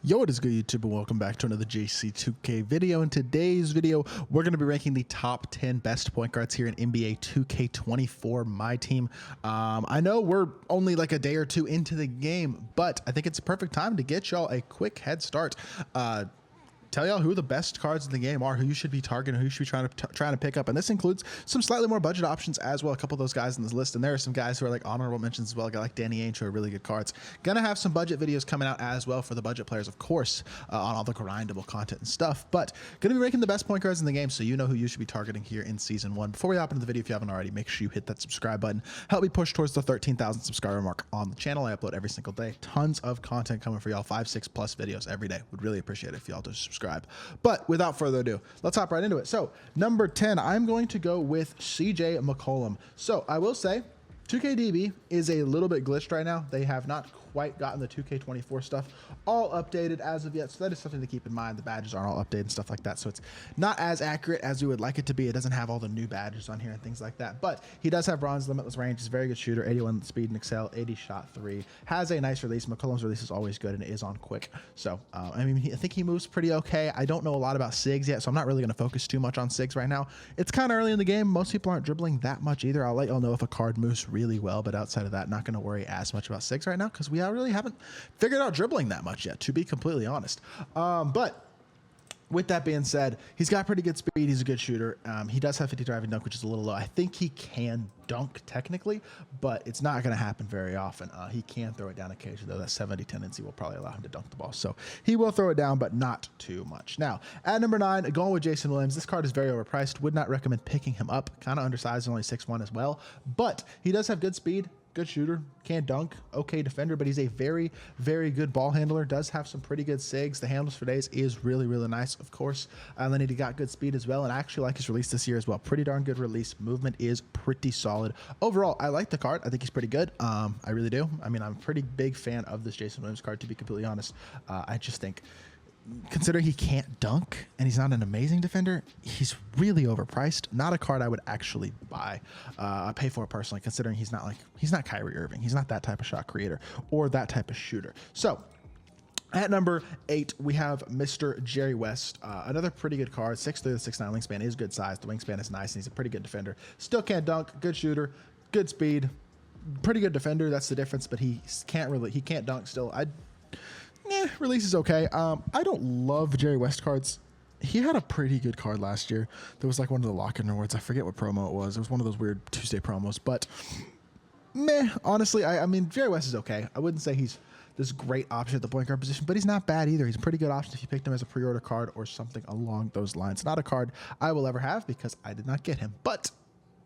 Yo, what is good, YouTube, and welcome back to another JC2K video. In today's video, we're going to be ranking the top 10 best point guards here in NBA 2K24 MyTEAM. I know we're only like a day or two into the game, but I think it's a perfect time to get y'all a quick head start. Tell y'all who the best cards in the game are, who you should be targeting, who you should be trying to pick up, and this includes some slightly more budget options as well. A couple of those guys in this list, and there are some guys who are like honorable mentions as well. A guy like Danny Ainge who are really good cards. Gonna have some budget videos coming out as well for the budget players, of course, on all the grindable content and stuff. But gonna be ranking the best point guards in the game, so you know who you should be targeting here in season 1. Before we hop into the video, if you haven't already, make sure you hit that subscribe button. Help me push towards the 13,000 subscriber mark on the channel. I upload every single day. Tons of content coming for y'all, 5-6 plus videos every day. Would really appreciate it if y'all just subscribe. But without further ado, let's hop right into it. So number 10, I'm going to go with CJ McCollum. So I will say 2KDB is a little bit glitched right now. They have not quite gotten the 2K24 stuff all updated as of yet, so that is something to keep in mind. The badges aren't all updated and stuff like that, so it's not as accurate as we would like it to be. It doesn't have all the new badges on here and things like that, but he does have bronze limitless range. He's a very good shooter, 81 speed and excel, 80 shot 3, has a nice release. McCollum's release is always good, and it is on quick. So I mean, I think he moves pretty okay. I don't know a lot about SIGs yet, so I'm not really going to focus too much on SIGs right now. It's kind of early in the game. Most people aren't dribbling that much either. I'll let y'all know if a card moves really well, but outside of that, not going to worry as much about SIGs right now because we really haven't figured out dribbling that much yet, to be completely honest. But with that being said, he's got pretty good speed. He's a good shooter. He does have 50 driving dunk, which is a little low. I think he can dunk technically, but it's not going to happen very often. He can throw it down occasionally, though. That 70 tendency will probably allow him to dunk the ball. So he will throw it down, but not too much. Now, at number 9, going with Jason Williams. This card is very overpriced. Would not recommend picking him up. Kind of undersized, only 6'1" as well. But he does have good speed. Good shooter, can't dunk, okay defender, but he's a very, very good ball handler. Does have some pretty good SIGs. The handles for days is really, really nice, of course. And then he got good speed as well, and I actually like his release this year as well. Pretty darn good release. Movement is pretty solid. Overall, I like the card. I think he's pretty good. I really do. I mean, I'm a pretty big fan of this Jason Williams card, to be completely honest. I just think, considering he can't dunk and he's not an amazing defender, he's really overpriced. Not a card I would actually buy. I pay for it personally, considering he's not Kyrie Irving. He's not that type of shot creator or that type of shooter. So at number 8, we have Mr. Jerry West. Another pretty good card. 6'3" to 6'9" wingspan is good size. The wingspan is nice, and he's a pretty good defender. Still can't dunk. Good shooter. Good speed. Pretty good defender. That's the difference. But he can't dunk still. Release is okay. I don't love Jerry West cards. He had a pretty good card last year. There was like one of the lock-in rewards. I forget what promo it was. It was one of those weird Tuesday promos. But meh, honestly, I mean, Jerry West is okay. I wouldn't say he's this great option at the point guard position, but he's not bad either. He's a pretty good option if you picked him as a pre-order card or something along those lines. Not a card I will ever have because I did not get him, but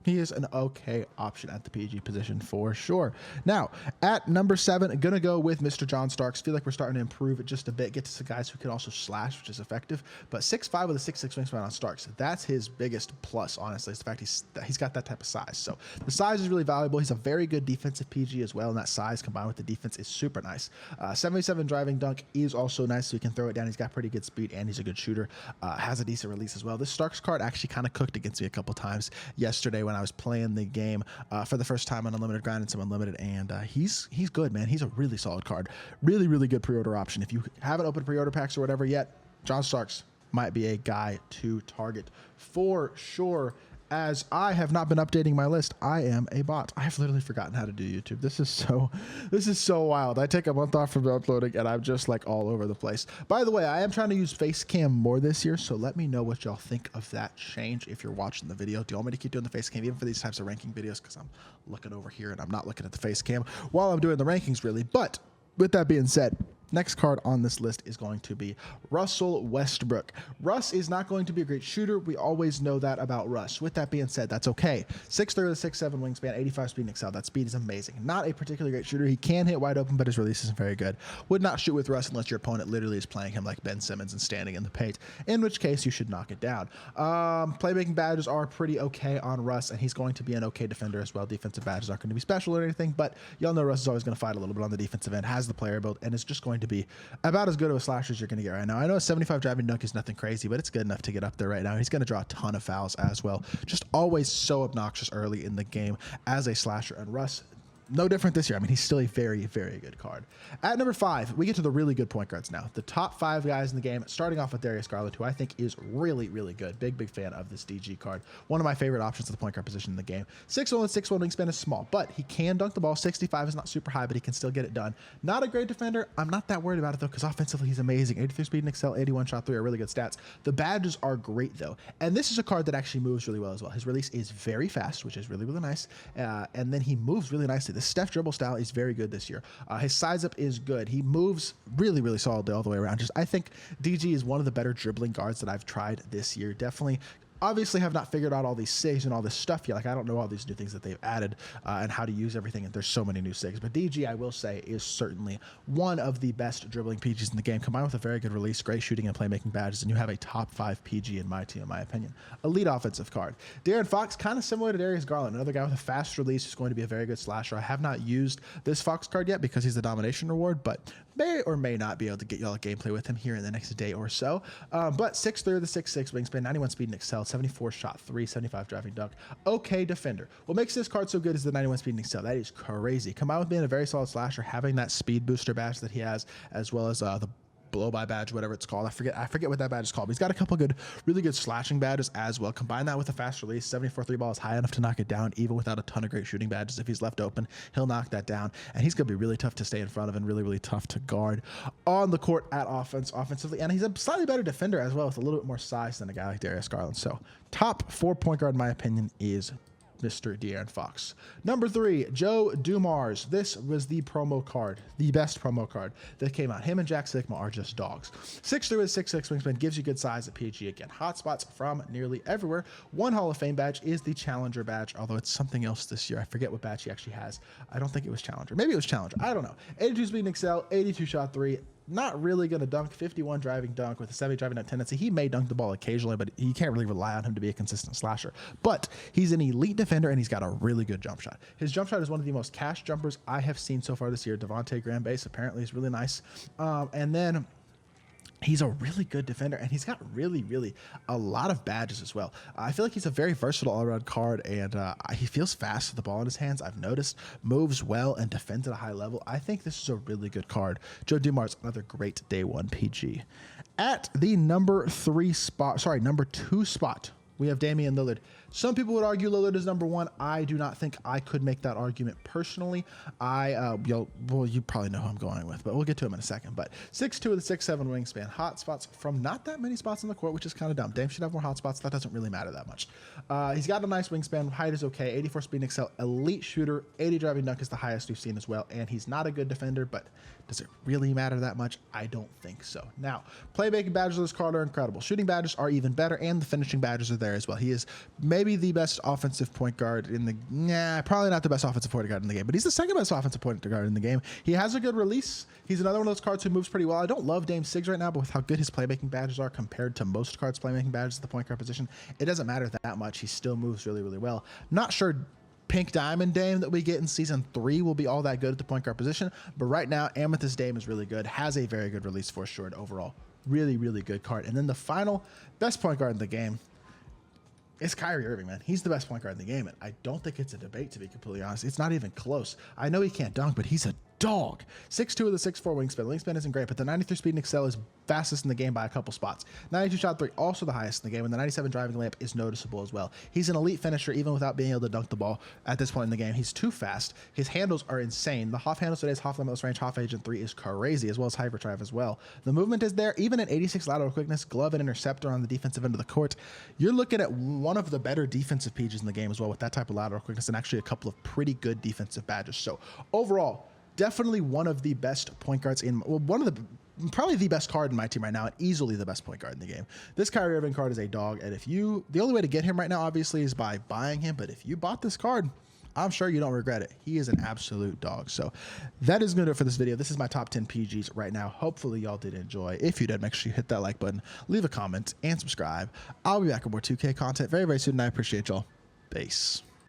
he is an okay option at the PG position for sure. Now, at number 7, gonna go with Mr. John Starks. Feel like we're starting to improve it just a bit. Get to some guys who can also slash, which is effective. But 6'5" with a 6'6" wingspan on Starks. That's his biggest plus, honestly, is the fact he's got that type of size. So the size is really valuable. He's a very good defensive PG as well, and that size combined with the defense is super nice. 77 driving dunk is also nice, so he can throw it down. He's got pretty good speed, and he's a good shooter. Has a decent release as well. This Starks card actually kind of cooked against me a couple times yesterday when I was playing the game for the first time on Unlimited Grind and some Unlimited, and he's good, man. He's a really solid card. Really, really good pre-order option. If you haven't opened pre-order packs or whatever yet, John Starks might be a guy to target for sure. As I have not been updating my list, I am a bot. I have literally forgotten how to do YouTube. This is so wild. I take a month off from uploading and I'm just like all over the place. By the way, I am trying to use face cam more this year, so let me know what y'all think of that change if you're watching the video. Do you want me to keep doing the face cam even for these types of ranking videos? Because I'm looking over here and I'm not looking at the face cam while I'm doing the rankings really. But with that being said, next card on this list is going to be Russell Westbrook. Russ is not going to be a great shooter. We always know that about Russ. With that being said, that's okay. 6'3" with a 6'7" wingspan, 85 speed and excel. That speed is amazing. Not a particularly great shooter. He can hit wide open, but his release isn't very good. Would not shoot with Russ unless your opponent literally is playing him like Ben Simmons and standing in the paint, in which case you should knock it down. Playmaking badges are pretty okay on Russ, and he's going to be an okay defender as well. Defensive badges aren't going to be special or anything, but y'all know Russ is always going to fight a little bit on the defensive end, has the player build, and is just going to be about as good of a slasher as you're going to get right now. I know a 75 driving dunk is nothing crazy, but it's good enough to get up there right now. He's going to draw a ton of fouls as well. Just always so obnoxious early in the game as a slasher. And Russ no different this year. I mean, he's still a very, very good card. At number 5, we get to the really good point guards now. The top 5 guys in the game, starting off with Darius Garland, who I think is really, really good. Big fan of this DG card. One of my favorite options at the point guard position in the game. 6'1" with 6'1" wingspan is small, but he can dunk the ball. 65 is not super high, but he can still get it done. Not a great defender. I'm not that worried about it, though, because offensively he's amazing. 83 speed and excel, 81 shot 3 are really good stats. The badges are great, though. And this is a card that actually moves really well as well. His release is very fast, which is really, really nice. And then he moves really nicely. The Steph dribble style is very good this year. His size up is good. He moves really, really solidly all the way around. I think DG is one of the better dribbling guards that I've tried this year. Definitely. Obviously have not figured out all these SIGs and all this stuff yet. Like, I don't know all these new things that they've added and how to use everything. And there's so many new SIGs. But DG, I will say, is certainly one of the best dribbling PGs in the game. Combined with a very good release, great shooting and playmaking badges, and you have a top 5 PG in my team, in my opinion. Elite offensive card. De'Aaron Fox, kind of similar to Darius Garland. Another guy with a fast release who's going to be a very good slasher. I have not used this Fox card yet because he's the domination reward, but may or may not be able to get y'all a gameplay with him here in the next day or so. But 6'3" with a 6'6" wingspan, 91 speed and excel, 74 shot 3, 75 driving dunk. Okay defender. What makes this card so good is the 91 speed and excel. That is crazy. Combined with being a very solid slasher, having that speed booster badge that he has, as well as the blow by badge, whatever it's called. I forget what that badge is called, but he's got a couple really good slashing badges as well. Combine that with a fast release. 74 3 ball is high enough to knock it down, even without a ton of great shooting badges. If he's left open, he'll knock that down, and he's going to be really tough to stay in front of and really, really tough to guard on the court at offensively. And he's a slightly better defender as well, with a little bit more size than a guy like Darius Garland. So top 4 point guard, in my opinion, is Mr. De'Aaron Fox. Number 3, Joe Dumars. This was the promo card, the best promo card that came out. Him and Jack Sigma are just dogs. 6'3" with 6'6" wingspan, gives you good size at PG again. Hotspots from nearly everywhere. One Hall of Fame badge is the Challenger badge, although it's something else this year. I forget what badge he actually has. I don't think it was Challenger. Maybe it was Challenger. I don't know. 82 speed and excel, 82 shot 3. Not really going to dunk. 51 driving dunk with a 70 driving dunk tendency. He may dunk the ball occasionally, but you can't really rely on him to be a consistent slasher. But he's an elite defender, and he's got a really good jump shot. His jump shot is one of the most cash jumpers I have seen so far this year. Devontae Graham base apparently is really nice. And then he's a really good defender, and he's got really a lot of badges as well. I feel like he's a very versatile all-around card, and he feels fast with the ball in his hands. I've noticed moves well and defends at a high level. I think this is a really good card. Joe Dumars, another great day 1 PG. At the number 2 spot, we have Damian Lillard. Some people would argue Lillard is number 1. I do not think I could make that argument personally. You probably know who I'm going with, but we'll get to him in a second. But 6'2" with a 6'7" wingspan. Hot spots from not that many spots on the court, which is kind of dumb. Dame should have more hot spots. That doesn't really matter that much. He's got a nice wingspan. Height is okay. 84 speed and excel. Elite shooter. 80 driving dunk is the highest we've seen as well. And he's not a good defender, but does it really matter that much? I don't think so. Now, playmaking badges of this card are incredible. Shooting badges are even better, and the finishing badges are there as well. He is maybe the best offensive point guard in the... probably not the best offensive point guard in the game, but he's the second best offensive point guard in the game. He has a good release. He's another one of those cards who moves pretty well. I don't love Dame Siggs right now, but with how good his playmaking badges are compared to most cards' playmaking badges at the point guard position, it doesn't matter that much. He still moves really well. Not sure Pink Diamond Dame that we get in Season 3 will be all that good at the point guard position, but right now, Amethyst Dame is really good, has a very good release for sure, and overall, really good card. And then the final best point guard in the game, it's Kyrie Irving, man. He's the best point guard in the game, and I don't think it's a debate, to be completely honest. It's not even close. I know he can't dunk, but he's a dog. 6'2" with a 6'4" wingspan. Wingspan isn't great, but the 93 speed and excel is fastest in the game by a couple spots. 92 shot 3, also the highest in the game, and the 97 driving layup is noticeable as well. He's an elite finisher, even without being able to dunk the ball at this point in the game. He's too fast. His handles are insane. The Hoff handles today's Hoff limitless range, Hoff agent 3 is crazy, as well as hyperdrive as well. The movement is there, even at 86 lateral quickness, glove and interceptor on the defensive end of the court. You're looking at one of the better defensive PGs in the game as well, with that type of lateral quickness, and actually a couple of pretty good defensive badges. So overall, definitely one of the best point guards probably the best card in my team right now, and easily the best point guard in the game. This Kyrie Irving card is a dog, and the only way to get him right now, obviously, is by buying him, but if you bought this card, I'm sure you don't regret it. He is an absolute dog. So that is going to do it for this video. This is my top 10 PGs right now. Hopefully y'all did enjoy. If you did, make sure you hit that like button, leave a comment, and subscribe. I'll be back with more 2K content very soon, and I appreciate y'all. Peace.